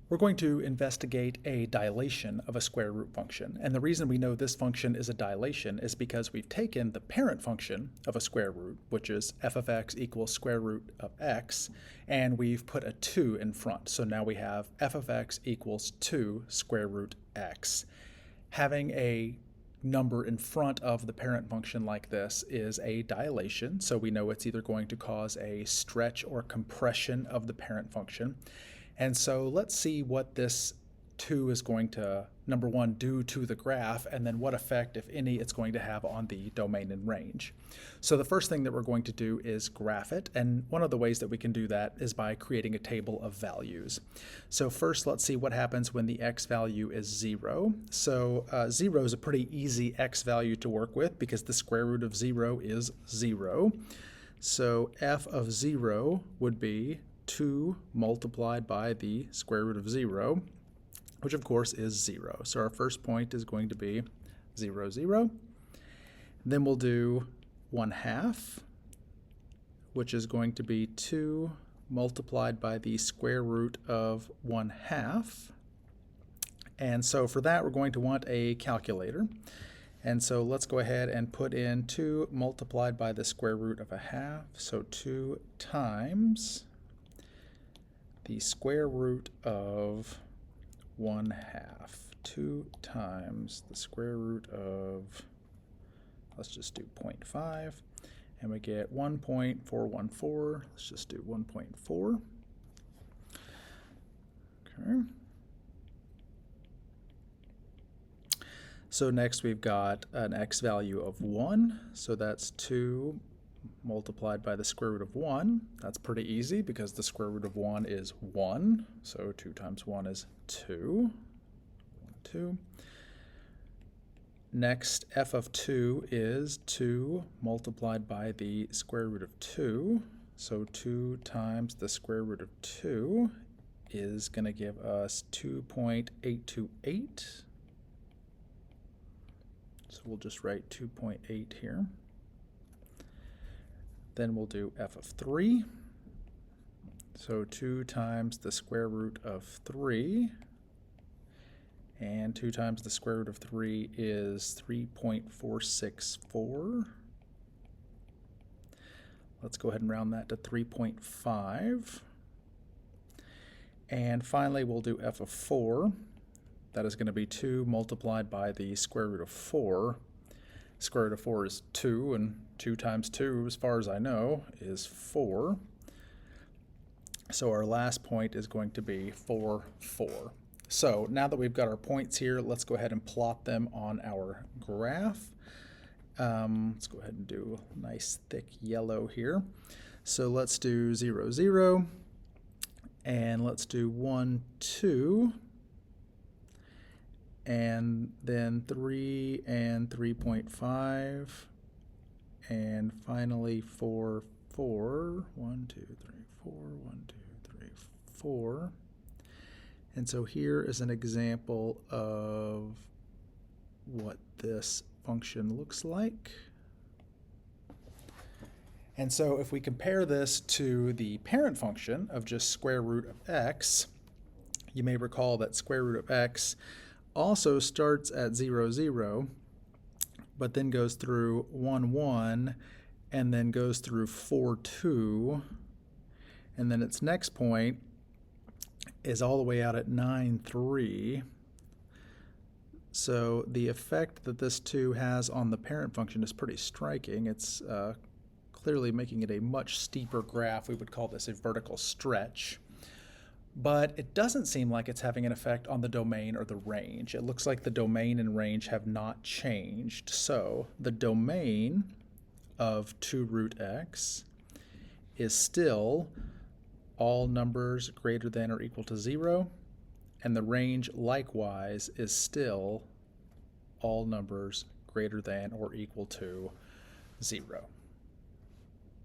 We're going to investigate a dilation of a square root function. And the reason we know this function is a dilation is because we've taken the parent function of a square root, which is f of x equals square root of x, and we've put a 2 in front. So now we have f of x equals 2 square root x. Having a number in front of the parent function like this is a dilation, so we know it's either going to cause a stretch or compression of the parent function. And so let's see what this 2 is going to, number one, do to the graph, and then what effect, if any, it's going to have on the domain and range. So the first thing that we're going to do is graph it, and one of the ways that we can do that is by creating a table of values. So first, let's see what happens when the x value is 0. So 0 is a pretty easy x value to work with because the square root of 0 is 0. So f of 0 would be 2 multiplied by the square root of 0, which of course is 0. So our first point is going to be 0, 0. Then we'll do 1/2, which is going to be 2 multiplied by the square root of 1/2. And so for that, we're going to want a calculator. And so let's go ahead and put in 2 multiplied by the square root of 1/2. So 2 times the square root of 1/2. 2 times the square root of, let's just do 0.5, and we get 1.414. Let's just do 1.4. Okay. So next we've got an x value of 1, so that's 2 multiplied by the square root of 1. That's pretty easy because the square root of 1 is 1. So 2 times 1 is 2. 2. Next, f of 2 is 2 multiplied by the square root of 2. So 2 times the square root of 2 is going to give us 2.828. So we'll just write 2.8 here. Then we'll do f of 3. So 2 times the square root of 3. And 2 times the square root of 3 is 3.464. Let's go ahead and round that to 3.5. And finally, we'll do f of 4. That is going to be 2 multiplied by the square root of 4. Square root of 4 is 2, and 2 times 2, as far as I know, is 4. So our last point is going to be 4, 4. So now that we've got our points here, let's go ahead and plot them on our graph. Let's go ahead and do a nice thick yellow here. So let's do 0, 0, and let's do 1, 2. And then 3 and 3.5, and finally 4, 4, 1, 2, 3, 4, 1, 2, 3, 4. And so here is an example of what this function looks like. And so if we compare this to the parent function of just square root of x, you may recall that square root of x also starts at 0, 0, but then goes through 1, 1, and then goes through 4, 2, and then its next point is all the way out at 9, 3. So the effect that this 2 has on the parent function is pretty striking. It's clearly making it a much steeper graph. We would call this a vertical stretch. But it doesn't seem like it's having an effect on the domain or the range. It looks like the domain and range have not changed. So the domain of 2 root x is still all numbers greater than or equal to 0, and the range likewise is still all numbers greater than or equal to 0.